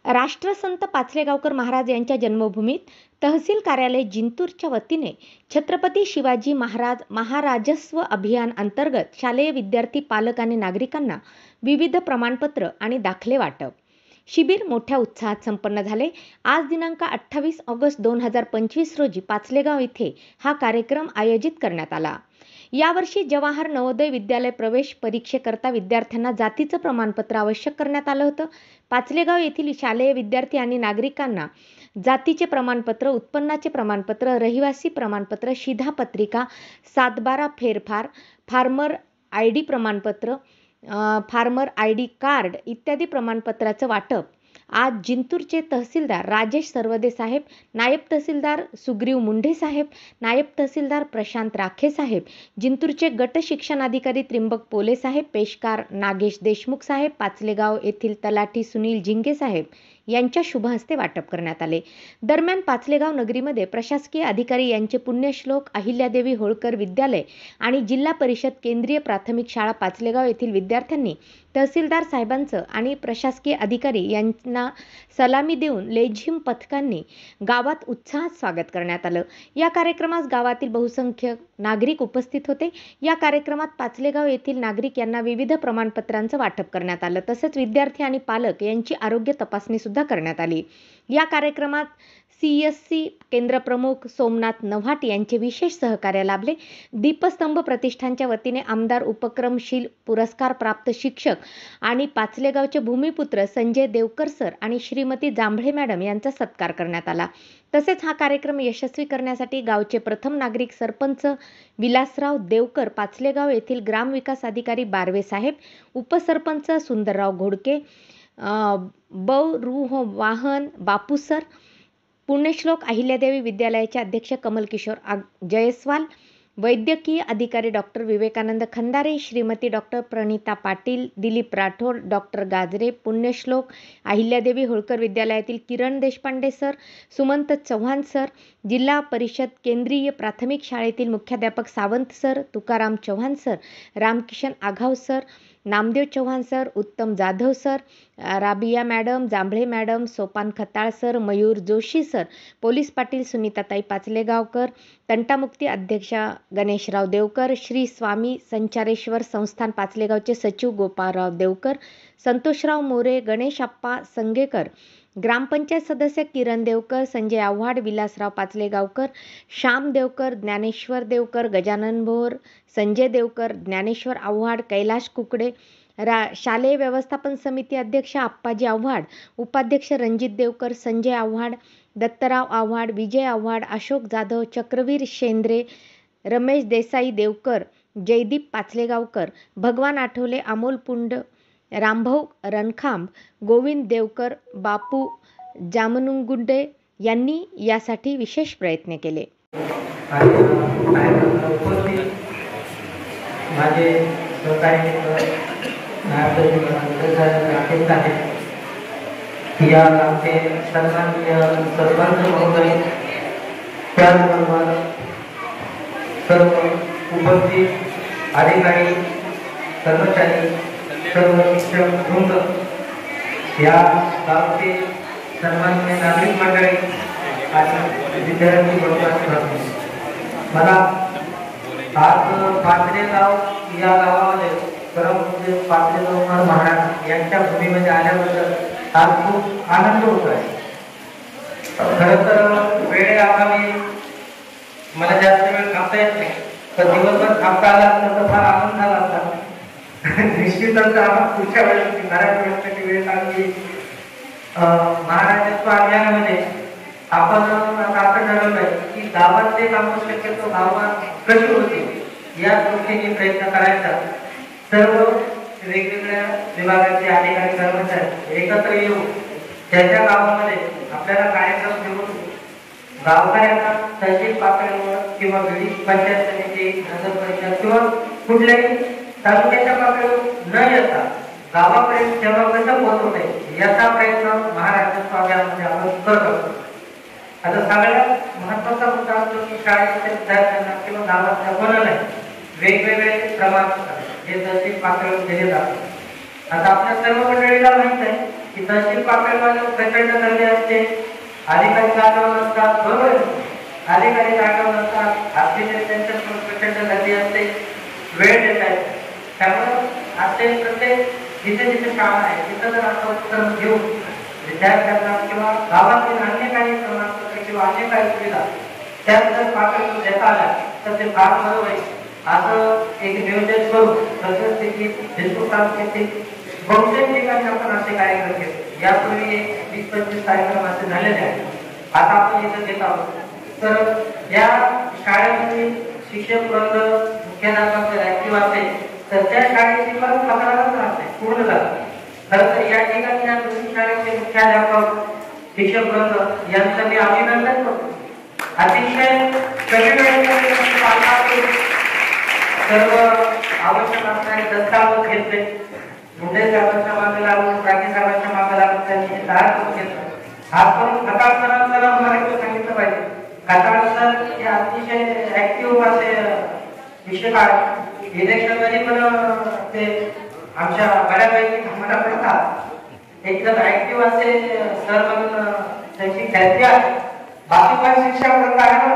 राष्ट्रसंत पाचलेगावकर महाराज यांच्या जन्मभूमीत तहसील कार्यालय जिंतूरच्या वतीने छत्रपती शिवाजी महाराज महाराजस्व अभियान अंतर्गत शालेय विद्यार्थी, पालक आणि नागरिकांना विविध प्रमाणपत्र आणि दाखले वाटप शिबिर मोठ्या उत्साहात संपन्न झाले। आज दिनांक 28 ऑगस्ट 2025 रोजी पाचलेगाव येथे हा कार्यक्रम आयोजित करण्यात आला। यावर्षी जवाहर नवोदय विद्यालय प्रवेश परीक्षेकरता विद्यार्थ्यांना जातीचं प्रमाणपत्र आवश्यक करण्यात आलं होतं। पाचलेगाव येथील शालेय विद्यार्थी आणि नागरिकांना जातीचे प्रमाणपत्र, उत्पन्नाचे प्रमाणपत्र, रहिवासी प्रमाणपत्र, शिधापत्रिका, 7/12 फेरफार, फार्मर आयडी प्रमाणपत्र, फार्मर आयडी कार्ड इत्यादी प्रमाणपत्राचं वाटप आज जिंतूरचे तहसीलदार राजेश सरवदे साहेब, नायब तहसीलदार सुग्रीव मुंढे साहेब, नायब तहसीलदार प्रशांत राखे साहेब, जिंतूरचे गट शिक्षण अधिकारी त्रिंबक पोले साहेब, पेशकार नागेश देशमुख साहेब, पाचलेगाव येथील तलाठी सुनील झिंगे साहेब यांच्या शुभ हस्ते वाटप करण्यात आले। दरम्यान पाचलेगाव नगरीमध्ये प्रशासकीय अधिकारी यांचे पुण्यश्लोक अहिल्यादेवी होळकर विद्यालय आणि जिल्हा परिषद केंद्रीय प्राथमिक शाळा पाचलेगाव येथील विद्यार्थ्यांनी तहसीलदार साहेबांचं आणि प्रशासकीय अधिकारी यांना सलामी देऊन लेझिम पथकांनी गावात उत्साहात स्वागत करण्यात आलं। या कार्यक्रमास गावातील बहुसंख्य नागरिक उपस्थित होते। या कार्यक्रमात पाचलेगाव येथील नागरिक यांना विविध प्रमाणपत्रांचं वाटप करण्यात आलं। तसेच विद्यार्थी आणि पालक यांची आरोग्य तपासणी सुद्धा करण्यात आली। या कार्यक्रमात CSC केंद्र प्रमुख सोमनाथ नव्हाट यांचे विशेष सहकार्य लाभले। दीपस्तंभ प्रतिष्ठानच्या वतीने आमदार उपक्रमशील पुरस्कार प्राप्त शिक्षक आणि पाचलेगावचे भूमिपुत्र संजय देवकर सर आणि श्रीमती जांभळे मॅडम यांचा सत्कार करण्यात आला। तसेच हा कार्यक्रम यशस्वी करण्यासाठी गावचे प्रथम नागरिक सरपंच विलासराव देवकर, पाचलेगाव येथील ग्रामविकास अधिकारी बारवे साहेब, उपसरपंच सुंदरराव घोडके, वाहन बापू सर, पुण्यश्लोक अहिल्यादेवी विद्यालयाचे अध्यक्ष कमलकिशोर जयस्वाल, वैद्यकीय अधिकारी doctor Vivekanand Khandare, Shrimati doctor Pranita Patil, Dilip Rathod, doctor Gajare, Punyashlok Ahilyadevi Holkar विद्यालयातील किरण देशपांडे सर, सुमंत चव्हाण सर, जिल्हा परिषद केंद्रीय प्राथमिक शाळेतील मुख्याध्यापक Sawant sir, Tukaram Chavan sir, Ramkishan Aghav sir, Namdev Chavan sir, Uttam Jadhav sir, Rabia madam, Jambhale madam, Sopan Khatal sir, Mayur Joshi sir, police Patil सुनीताताई पाचलेगावकर, तंटामुक्ती अध्यक्षा गणेशराव देवकर, श्री स्वामी संचारेश्वर संस्थान पाचलेगावचे सचिव गोपाळराव देवकर, संतोषराव मोरे, गणेश आप्पा संगेकर, ग्रामपंचायत सदस्य किरण देवकर, संजय आव्हाड, विलासराव पाचलेगावकर, श्याम देवकर, ज्ञानेश्वर देवकर, गजानन भोर, संजय देवकर, ज्ञानेश्वर आव्हाड, कैलाश कुकडे, शालेय व्यवस्थापन समिती अध्यक्ष आप्पाजी आव्हाड, उपाध्यक्ष रणजित देवकर, संजय आव्हाड, दत्तराव आव्हाड, विजय आव्हाड, अशोक जाधव, चक्रवीर शेंद्रे, रमेश देसाई देवकर, जयदीप पाचलेगावकर, भगवान आठवले, अमोल पुंड, रामभाऊ रणखांब, गोविंद देवकर, बापू जामनुंगुंडे यांनी यासाठी विशेष प्रयत्न केले। माझे सहकारी या आमचे सन्माननीय सरपंच महोदय, त्याचबरोबर सर्व उपस्थित अधिकारी, कर्मचारी, सर्व शिक्षक वृंद, या गावचे सन्माननीय नागरिक मंडळी आणि विद्यार्थी बरोबर मला आज पाचलेगाव या गावामध्ये परमपूज्य पाचलेगावकर महाराज यांच्या भूमीमध्ये आल्याबद्दल आज खूप आनंद होत आहे। खरं तर वेळेअभावी मला जास्त वेळ थांबता येत नाही, तर दिवसभर थांबता आला असता तर फार आनंद झाला असता। निश्चितच पुढच्या वेळेस मराठी वेळ काढली महाराजस्व अभियानामध्ये आपण आता ठरवलं आहे की गावातले कामं शक्यतो गावात कशी होती या दृष्टीने प्रयत्न करायचा। सर्व वेगवेगळ्या विभागाचे अधिकारी कर्मचारी एकत्र येऊन त्याच्या गावामध्ये आपल्याला कार्यक्रम घेऊन गावकऱ्यांना तहसील पातळीवर किंवा विविध पंचायत समिती, नगर परिषद किंवा कुठल्याही तालुक्याच्या पातळीवर न येता गावापर्यंत सेवा कसं पोहोचवता येईल याचा प्रयत्न महाराष्ट्र अभियानामध्ये आपण करत असतो। आता सगळ्यात महत्त्वाचा मुद्दा असतो की शाळेच्या विद्यार्थ्यांना किंवा गावातल्या कोणाला वेगवेगळे प्रमाणपत्र हे तहसील पातळीवर दिले जातात। आता आपल्या सर्व मंडळीला माहित आहे की तहसील पातळीवर प्रचंड गर्दी असते, अधिकारी जागेवर नसतात, बरोबर आहे? अधिकारी जागेवर नसतात, ऑफिसर त्यांच्यासमोर प्रचंड गर्दी असते, वेळ देत आहेत. त्यामुळे असे प्रत्येक जिथे जिथे शाळा आहे तिथं जर आपण उत्तर घेऊन विद्यार्थ्यांना किंवा गावातील अन्य काही प्रमाणपत्र किंवा अन्य काही सुविधा त्यात जर पातळीवर देता आल्या तर ते फार बरं होईल. असं एक नियोजन करून सद्यस्थितीत जिंतूर तालुक्यातील बहुतेक ठिकाणी आपण असे कार्यक्रम घेतो. यापूर्वी 20-25 कार्यक्रम असे झालेले आहेत. आता आपण इथं घेत आहोत. तर या शाळेमध्ये शिक्षक वर्ग मुख्याध्यापक जर ऍक्टिव्ह असेल तर त्या शाळेची परत तक्रारच राहते, पूर्ण झालं. खरं तर या ठिकाणी या दोन्ही शाळेचे मुख्याध्यापक शिक्षक वर्ग यांचं मी अभिनंदन करतो. अतिशय कमी वेळेमध्ये सर्व आवश्यक असणारे दस्तावेज घेतले. मुंडे साहेबांच्या मागे लागून राठी साहेबांच्या मागे लागून त्यांनी हे तयार करून घेतलं. आपण खताळ सरांना मराठीत सांगितलं पाहिजे. खताळ सर हे अतिशय ऍक्टिव्ह असे शिक्षक आहेत. इलेक्शन मध्ये पण ते आमच्या बऱ्यापैकी कामाला पडतात. एकदम ऍक्टिव्ह असे सर म्हणून त्यांची ख्याती आहे. बाकी पण शिक्षक वर्ग आहे ना,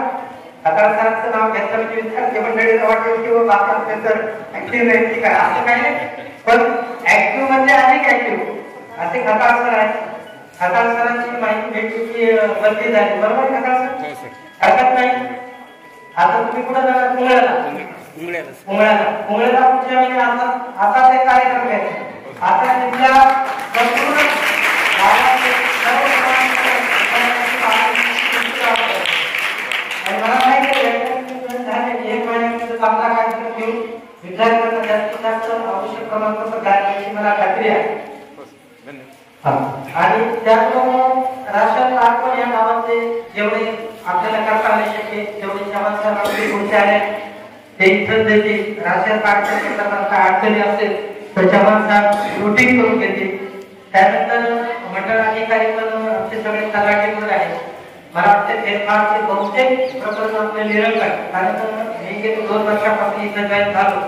खताळ सरांचं नाव घेतलं म्हणजे विद्यार्थी मंडळीला वाटेल किंवा बाकी तर ऍक्टिव्ह नाही की काय, असं काही नाही. पण ऍक्टिव्ह म्हणजे अधिक ऍक्टिव्ह असे खताळ सर आहे. खताळ सरांची माहिती भेटली की बदली झाली, बरोबर खताळ सर? हरकत नाही. आता तुम्ही कुठं जाणार? पुंगळ्याला पुढच्या वेळी आता ते कार्यक्रम घ्यायचे. आता तिथल्या संपूर्ण मला माहिती आहे एक महिन्यामध्ये चांगला कार्यक्रम घेऊन विद्यार्थ्यांना जास्तीत जास्त आवश्यक प्रमाणपत्र द्यायची मला खात्री आहे. आणि त्याचबरोबर राशन कार्ड पण या गावाचे जेवढे आपल्याला करता आले शक्य तेवढे समाजसेवा पुढचे आले ते इथं देतील. राशन कार्डच्या संदर्भात काय अडचणी असेल तर समाजसेवा रुटीन करून घेतील. त्यानंतर मंडळ अधिकारी पण आमचे सगळे तलाठी आहेत. मला वाटते फेरफारचे बहुतेक प्रकरण आपले निरंक आहे. कारण मी गेलो 2 वर्षापासून इथं जॉईन झालो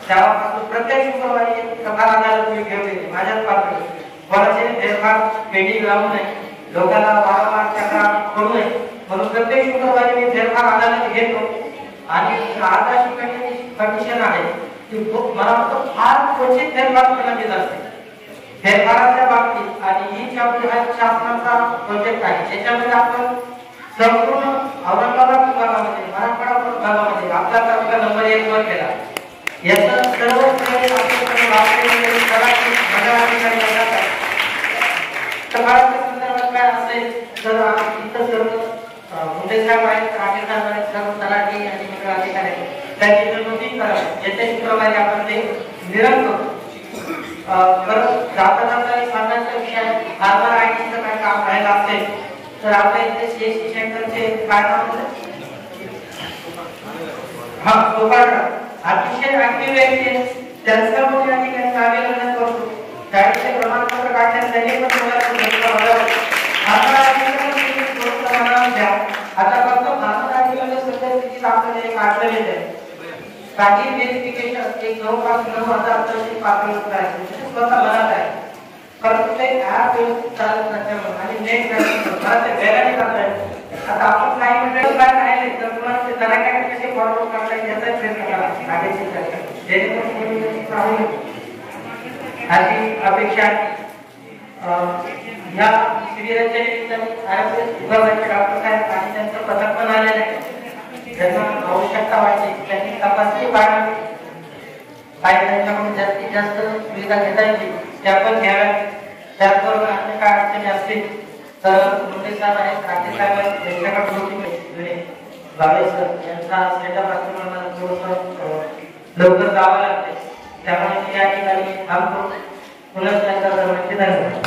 तेव्हापासून प्रत्येक शुक्रवारी तक्रार अदालत मी घेऊन माझ्याच पातळीवर कोणाचे फेरफार पेंडिंग राहू नये, लोकांना वारंवार तक्रार करू नये म्हणून प्रत्येक शुक्रवारी मी फेरफार अदालत घेतो. आणि आता अशी कंडिशन आहे की मला वाटतं फार क्वचित फेरफार करण्यात असते फेरफाराच्या बाबतीत. आणि ही शासनाचा प्रोजेक्ट आहे. त्याच्यामध्ये आपण संपूर्ण औरंगाबाद विभागामध्ये मराठवाडा विभागामध्ये आपला तालुका नंबर 1 वर केला. याचा सर्व समाजाच्या संदर्भात काय असेल तर इथं सर्व मुंडे साहेब आहेत, राठी साहेब आहेत, सर्व तलाठी आणि मंडळ अधिकारी त्यांची नोंदणी करा. येत्या शुक्रवारी आपण ते निरंक करू. परत जाता जाता सांगायचा विषय फार्मर आयडीचं काय काम राहिलं असेल तर आपल्या इथे सीएससी सेंटरचे काय नाव अतिशय ऍक्टिव्ह व्यक्ती आहे. त्यांचा पण या ठिकाणी अभिनंदन करतो. शाळेचे प्रमाणपत्र काढण्यात त्यांनी पण आता फक्त भारत राज्यामध्ये सध्या आपल्याला एक अडचण आहे. काही व्हेरिफिकेशन एक जवळपास 9,000 पातळीवर आहे, स्वतः मनात आहे. परंतु ते ऍप व्यवस्थित चालत नसल्यामुळे आणि नेट मला ते वेगाने चालत आहे. आता आपण काही मंडळ काय राहिले तर तुम्हाला ते तलाट्याकडे कसे फॉरवर्ड करता येईल याचा प्रयत्न करा आधीची चर्चा जेणेकरून अशी अपेक्षा या शिबिराच्या निमित्ताने आरोग्य विभागाचे डॉक्टर साहेब आणि त्यांचं पथक पण आलेलं आहे. त्यांना आवश्यकता वाटते त्यांनी तपासणी पाहावी, काय त्यांच्याकडून जास्तीत जास्त सुविधा घेता येतील त्या पण घ्याव्या. त्याचबरोबर अन्य काय अडचणी असतील तर मुंडे साहेब आहेत, राठी साहेब आहेत, त्यांच्याकडून यांचा सेटअप असल्यामुळे मला थोडंसं लवकर जावं लागते. त्यामुळे मी या ठिकाणी थांबतो. पुन्हा त्यांचा धन्यवाद.